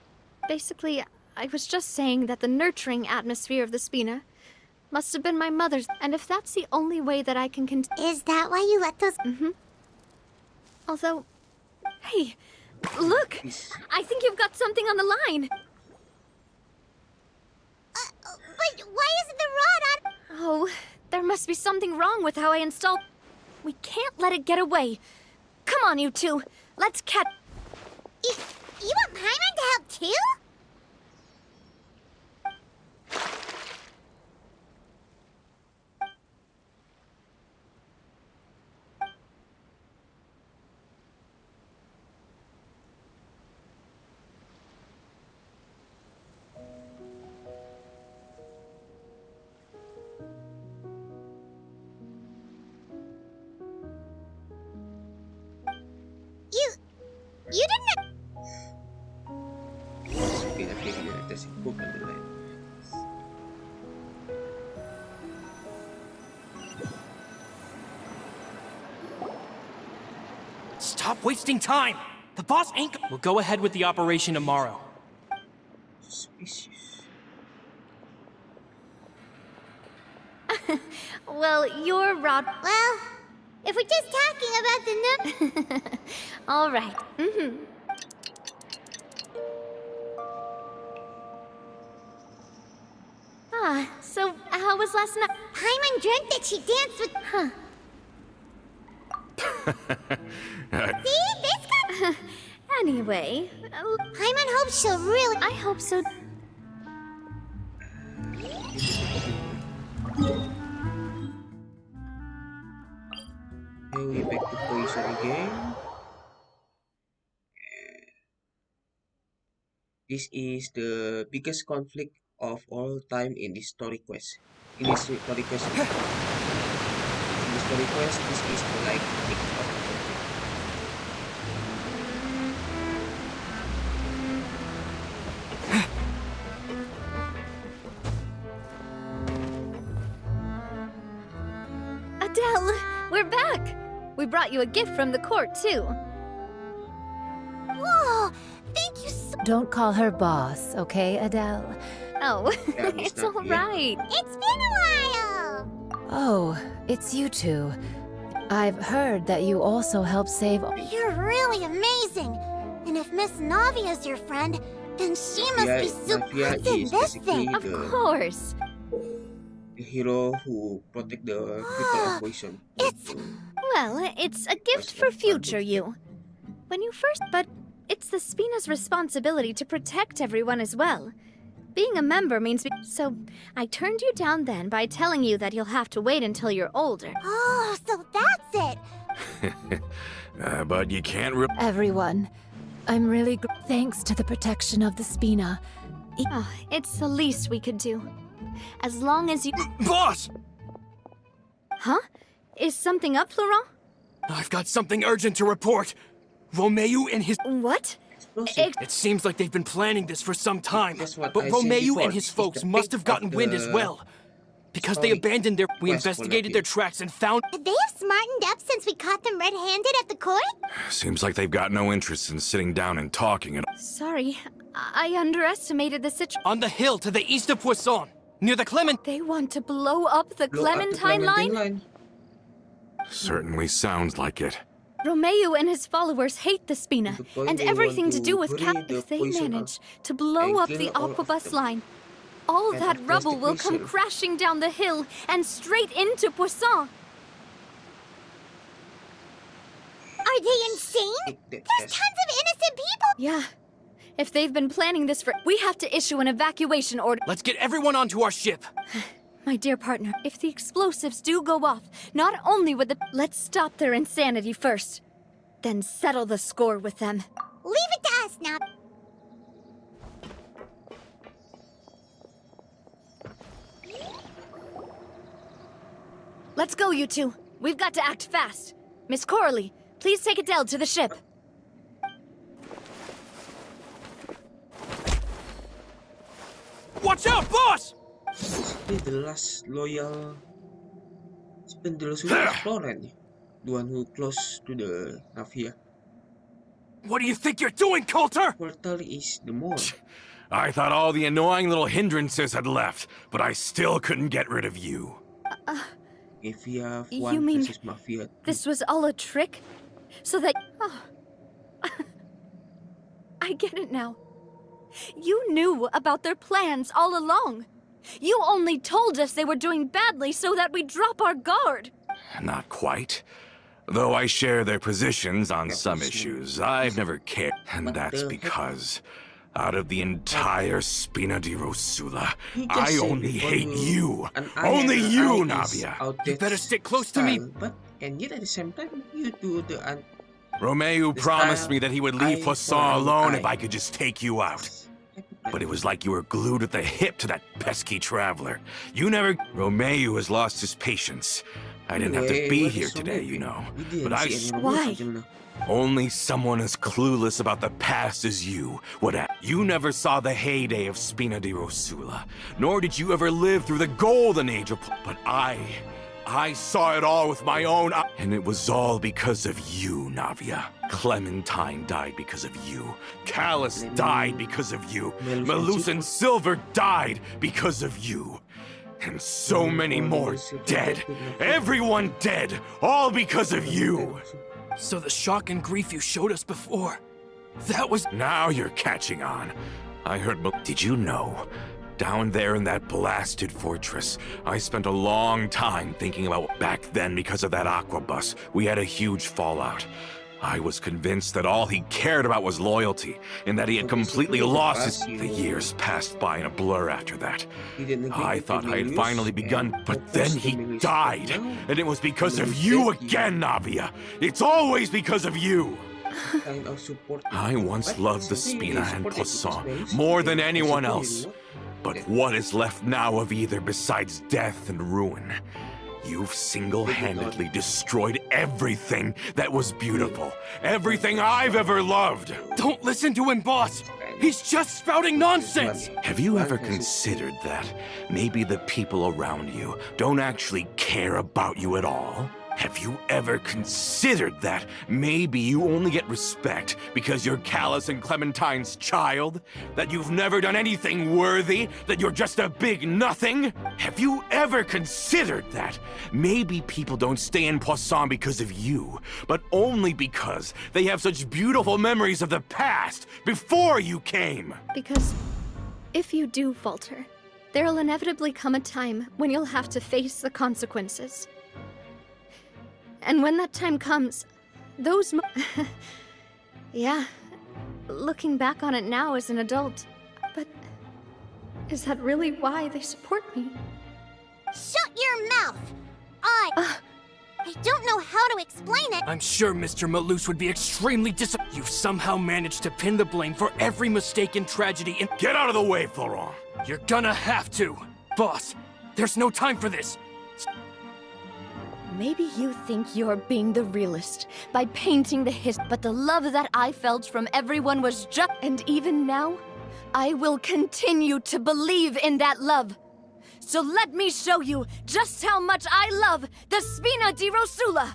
Basically, I was just saying that the nurturing atmosphere of the Spina must have been my mother's, and if that's the only way that I can continue... Is that why you let those... Although... Hey, look! I think you've got something on the line! But why isn't the rod on... Oh, there must be something wrong with how I installed... We can't let it get away. Come on, you two. Let's catch... You want Paimon to help too? You didn't... Spina failure doesn't book on the line. Stop wasting time! The boss ain't. We'll go ahead with the operation tomorrow. Suspicious. Well, you're Rod... Well, if we're just talking about the All right. So how was last night? Paimon dreamt that she danced with... See? This got... Anyway... Paimon hopes she'll really... I hope so. Okay, we back to poison again. This is the biggest conflict of all time in this story quest. In this story quest, this is the like peak of the conflict. Adele, we're back. We brought you a gift from the court too. Whoa! Thank you so... Don't call her boss, okay, Adele? Oh, Yeah, it's Miss all Navia. right. It's been a while! Oh, it's you two. I've heard that you also help save... You're really amazing! And if Miss Navia's your friend, then she must be super Navia in is this basically thing! Of course. the hero who protect the people of poison. It's... Well, it's a gift for future you. When you first... But it's the Spina's responsibility to protect everyone as well. Being a member means... So, I turned you down then by telling you that you'll have to wait until you're older. Oh, so that's it! But you can't Everyone, I'm really thanks to the protection of the Spina. Oh, it's the least we could do. As long as you... Boss! Huh? Is something up, Florent? I've got something urgent to report. Romeo and his... What? Explosive. It seems like they've been planning this for some time. That's what But I said Romeo before. and his It's folks the must peak have gotten of wind as the well. Because they story abandoned their... We quest for investigated Navia. their tracks and found... They have smartened up since we caught them red-handed at the court? Seems like they've got no interest in sitting down and talking at all. Sorry, I underestimated the situation. On the hill to the east of Poisson, near the Clement... They want to blow up the Blow up the Clementine line? line. Certainly sounds like it. Romeo and his followers hate the Spina To the point and they everything want to to do with breathe Cap. the If they poison manage out to blow and up kill the all of Aquabus them. line, all And that the rubble plastic will come mixture. crashing down the hill and straight into Poisson. I Are they insane? Take the There's test. tons of innocent people. Yeah. If they've been planning this for. We have to issue an evacuation order. Let's get everyone onto our ship. My dear partner, if the explosives do go off, not only would the. Let's stop their insanity first. Then settle the score with them. Leave it to us now. Let's go, you two. We've got to act fast. Miss Coralie, please take Adele to the ship. Watch out, boss! Basically the last loyal Spindle-Suit explorer nih. The one who close to the Navia. What do you think you're doing, Coulter? Portal is the more. I thought all the annoying little hindrances had left, but I still couldn't get rid of you. Navia You 1 mean versus Mafia 2. This was all a trick? So that. Oh. I get it now. You knew about their plans all along. You only told us they were doing badly so that we drop our guard. Not quite. Though I share their positions on some Definitely. issues, I've never cared. And What that's the heck? because, out of the entire Spina di Rosula, You just I said only before hate you. an eye Only and an you, eye is Navia. outdated You better stick close to me. style, But, and yet at the same time, you do the Romeo This promised style, me that he would eye leave for Poisson an alone eye. if I could just take you out. But it was like you were glued at the hip to that pesky traveler. You never... Romeo has lost his patience. I didn't have to Anyway, be what here is so today, moving? you know. We didn't But I... see any Why? news until now. Only someone as clueless about the past as you would have. You never saw the heyday of Spina di Rosula, nor did you ever live through the golden age of... But I saw it all with my own eyes. And it was all because of you, Navia. Clementine died because of you. Callus died because of you. Malus and Silver died because of you. And so many more dead. Everyone dead. All because of you. So the shock and grief you showed us before, that was... Now you're catching on. I heard... Did you know? Down there in that blasted fortress, I spent a long time thinking about back then because of that aquabus. We had a huge fallout. I was convinced that all he cared about was loyalty, and that he had completely lost his... The years passed by in a blur after that. I thought I had finally begun, but then he died. And it was because of you again, Navia. It's always because of you. I once loved the Spina and Poisson more than anyone else. But what is left now of either besides death and ruin? You've single-handedly destroyed everything that was beautiful. Everything I've ever loved. Don't listen to him, boss! He's just spouting nonsense! Have you ever considered that maybe the people around you don't actually care about you at all? Have you ever considered that maybe you only get respect because you're Callus and Clementine's child? That you've never done anything worthy? That you're just a big nothing? Have you ever considered that maybe people don't stay in Poisson because of you, but only because they have such beautiful memories of the past before you came? Because if you do falter, there'll inevitably come a time when you'll have to face the consequences. And when that time comes, those yeah, looking back on it now as an adult, but is that really why they support me? Shut your mouth! I don't know how to explain it. I'm sure Mr. Malus would be extremely disappointed. You've somehow managed to pin the blame for every mistake and tragedy in- Get out of the way, Florent! You're gonna have to! Boss, there's no time for this! Maybe you think you're being the realist by painting the but the love that I felt from everyone was just. And even now, I will continue to believe in that love. So let me show you just how much I love the Spina di Rosula.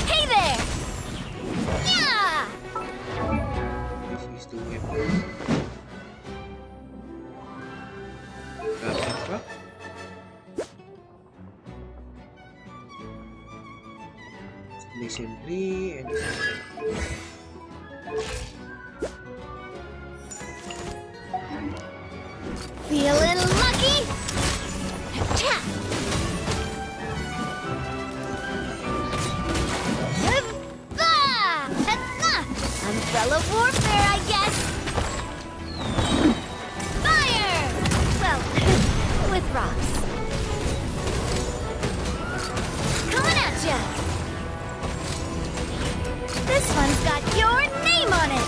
Hey there! Yeah! This is the weapon. Apa? Mission 3 and Feeling lucky? Umbrella warfare, I guess. Fire! Well, with rocks. Coming at ya! This one's got your name on it!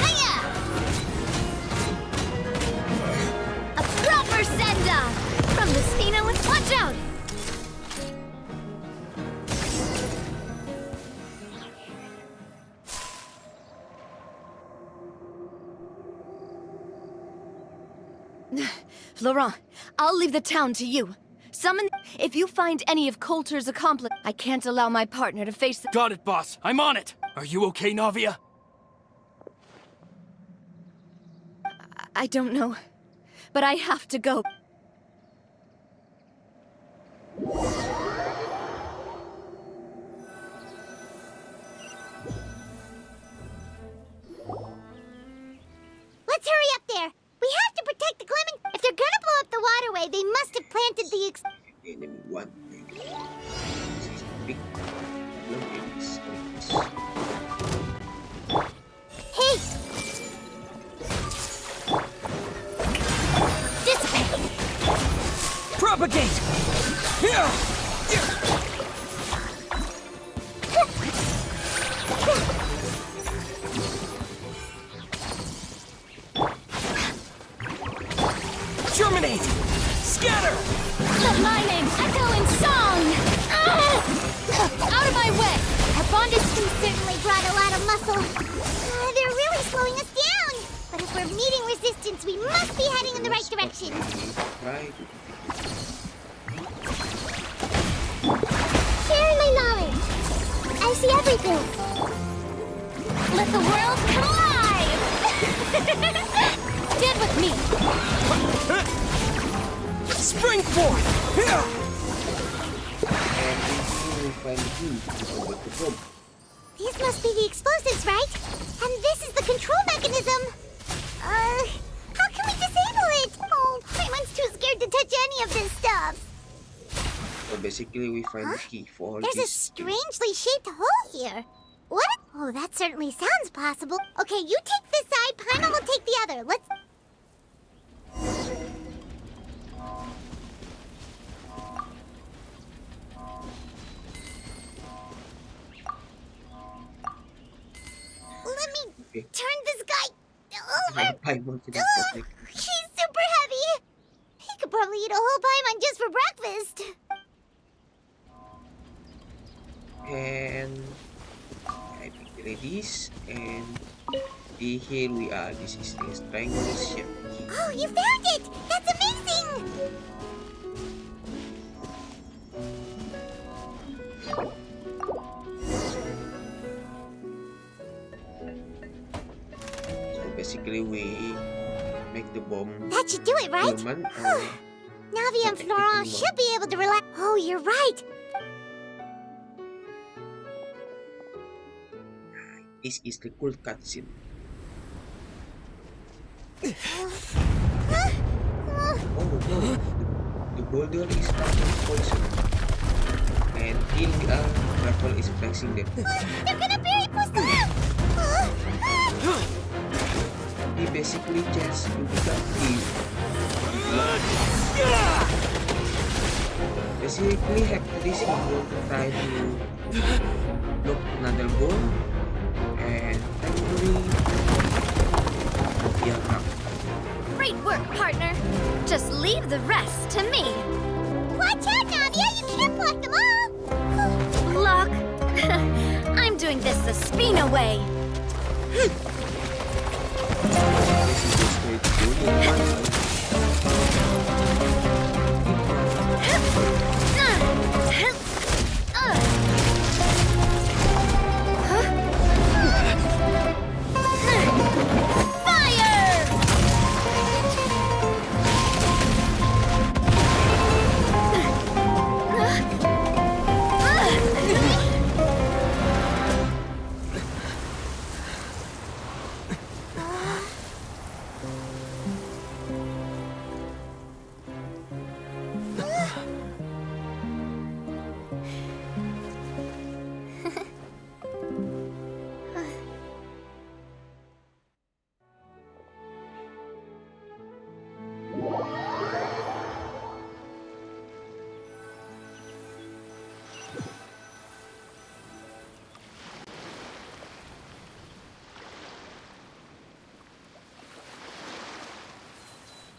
Hiya! A proper send-off! From the Spina with watch out! Laurent, I'll leave the town to you. Summon. If you find any of Coulter's accomplice, I can't allow my partner to face the. Got it, boss. I'm on it. Are you okay, Navia? I don't know. But I have to go. Let's hurry up there. We have to protect the Clement. If they're gonna blow up the waterway, they must have planted the Enemy 1. This is big. Look at this. Hey! Dissipate! Propagate! Germinate! Scatter! Let my name echo in song! Out of my way! Our bond is certainly brought a lot of muscle. They're really slowing us down. But if we're meeting resistance, we must be heading in the right direction. Right. Sharing my knowledge. I see everything. Let the world come alive! Stand with me! Spring forth! And we will find the key over the bomb. These must be the explosives, right? And this is the control mechanism. How can we disable it? Oh, Paimon's too scared to touch any of this stuff. So basically we find the key for all There's a this. strangely shaped hole here. What? Oh, that certainly sounds possible. Okay, you take this side, Paimon will take the other. Let's... Let me Okay. turn this guy over. Paimon to the Ugh, public. he's super heavy. He could probably eat a whole Paimon just for breakfast. And I pick this and here we are. This is the strangulation. Oh, you found it! That's amazing! So basically we make the bomb That should do it, right? human Navia and Florent should be able to relax. Oh, you're right. this is the cool cutscene. Oh no, the boulder is poison. And here we are, Raffle is flexing them. They're gonna bury Poisson! He basically just to become evil. Basically after this he will try to look another ball and thankfully yeah, Great work, partner! Just leave the rest to me! Watch out, Navia! You can't block them all! Look! I'm doing this the Spina way! this is just going to do it.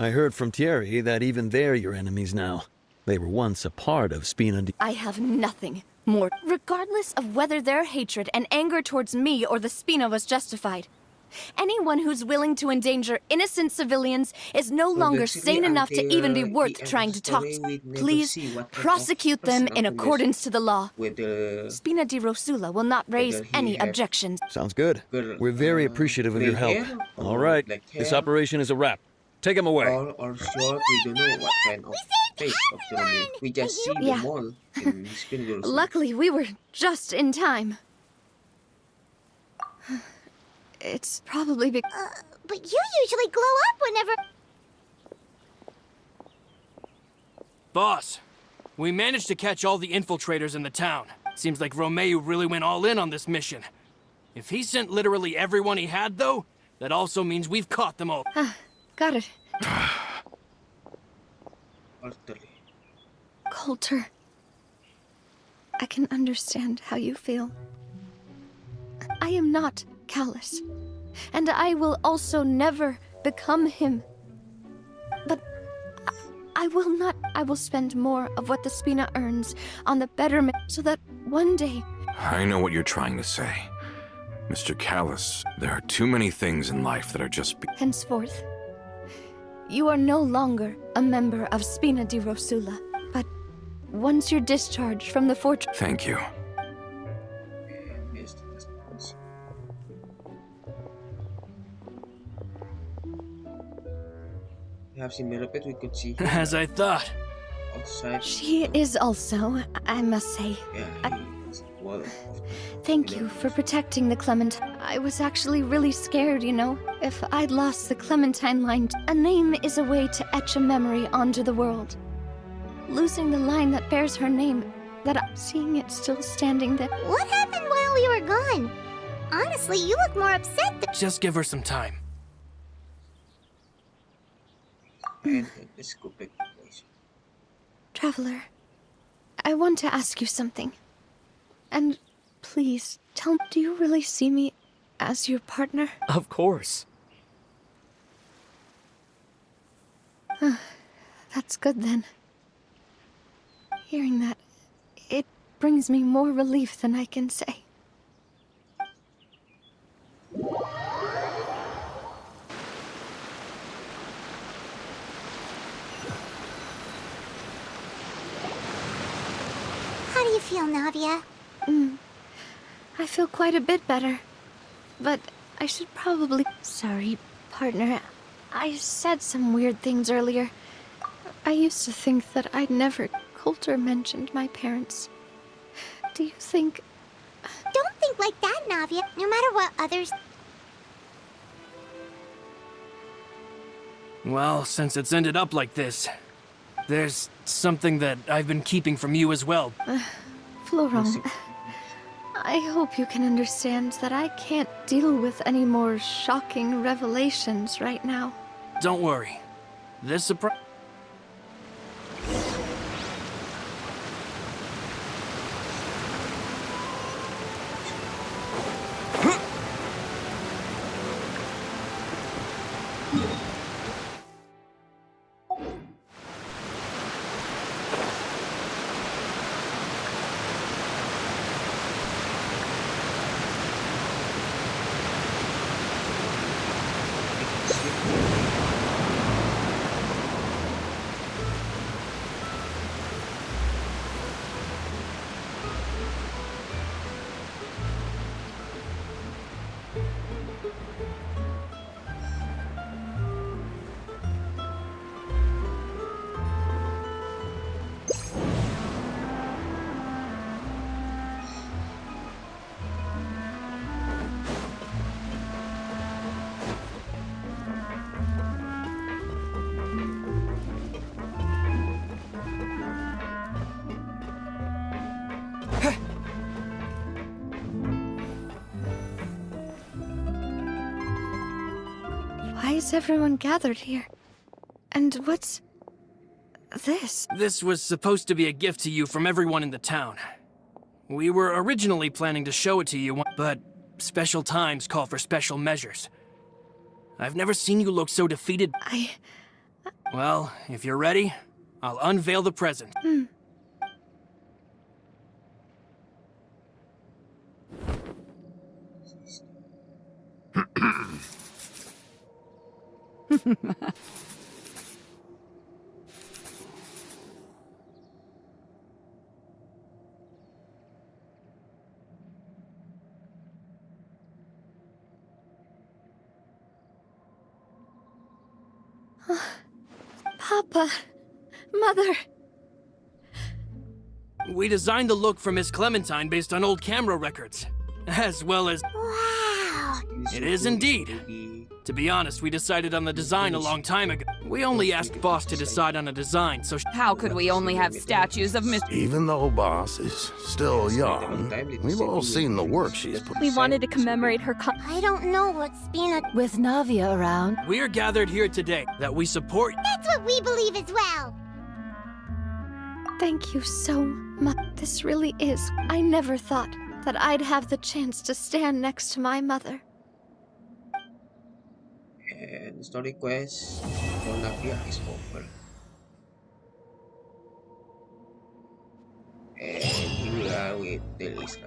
I heard from Thierry that even they're your enemies now. They were once a part of Spina Di... I have nothing more. Regardless of whether their hatred and anger towards me or the Spina was justified, anyone who's willing to endanger innocent civilians is no longer sane enough to even be worth trying to talk to. Please prosecute them in accordance to the law. Whether Spina di Rosula will not raise he any have objections. Sounds good. We're very appreciative of gray your help. hair All or right, black this hair, operation is a wrap. Take him away. tall or short, we don't know what kind of face of the Romeo. We just see Yeah. the mall in Spindles. Luckily, we were just in time. It's probably because... But you usually glow up whenever... Boss, we managed to catch all the infiltrators in the town. Seems like Romeo really went all in on this mission. If he sent literally everyone he had, though, that also means we've caught them all. Got it. Orderly. Coulter. I can understand how you feel. I am not callous, and I will also never become him. But I will not. I will spend more of what the Spina earns on the betterment so that one day... I know what you're trying to say. Mr. Callus, there are too many things in life that are just... Henceforth, you are no longer a member of Spina di Rosula, but once you're discharged from the fortress... Thank you. Yes, that's nice. We have seen Mirapet, we could see As I thought. outside. She is also, I must say, Yeah, he is one of thank you for protecting the Clementine. I was actually really scared, you know. If I'd lost the Clementine line, a name is a way to etch a memory onto the world. Losing the line that bears her name, seeing it still standing there. What happened while we were gone? Honestly, you look more upset than... Just give her some time. and let's go back to place. Traveler, I want to ask you something. And please, tell me, do you really see me as your partner? Of course. That's good then. Hearing that, it brings me more relief than I can say. How do you feel, Navia? I feel quite a bit better. But I should probably... Sorry, partner. I said some weird things earlier. I used to think that I'd never... Coulter mentioned my parents. Do you think... Don't think like that, Navia. No matter what others... Well, since it's ended up like this, there's something that I've been keeping from you as well. Florent, I hope you can understand that I can't deal with any more shocking revelations right now. Don't worry. This surprise... Why is everyone gathered here? And what's... this? This was supposed to be a gift to you from everyone in the town. We were originally planning to show it to you, but special times call for special measures. I've never seen you look so defeated. Well, if you're ready, I'll unveil the present. Papa, Mother. We designed the look for Miss Clementine based on old camera records, as well as... Wow. It is indeed. To be honest, we decided on the design a long time ago. We only asked Boss to decide on a design, so... How could we only have statues of Miss... Even though Boss is still young, we've all seen the work she's put. We wanted to commemorate her I don't know what's been a... With Navia around, We're gathered here today that we support... That's what we believe as well. Thank you so much. This really is. I never thought that I'd have the chance to stand next to my mother. And story quest for Navia is over. And here we are with Delhi's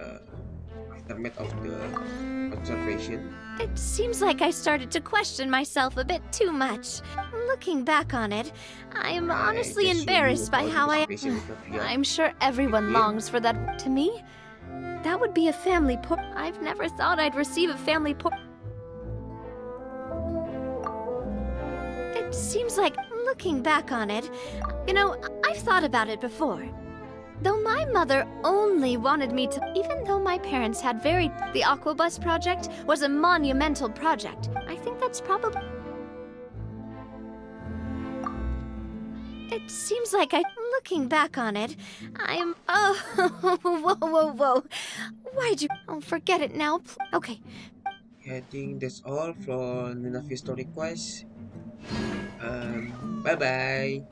aftermath of the observation. It seems like I started to question myself a bit too much. Looking back on it, I'm honestly just embarrassed by how I... observation with Navia. I'm sure everyone longs for that. To me, that would be a family I've never thought I'd receive a family It seems like, looking back on it, you know, I've thought about it before. Though my mother only wanted me to, even though my parents had the Aquabus project was a monumental project. I think that's probably... It seems like looking back on it, I'm... Oh, whoa. Why'd you... Oh, forget it now. Okay. I think that's all from the Navia story quest. Bye bye.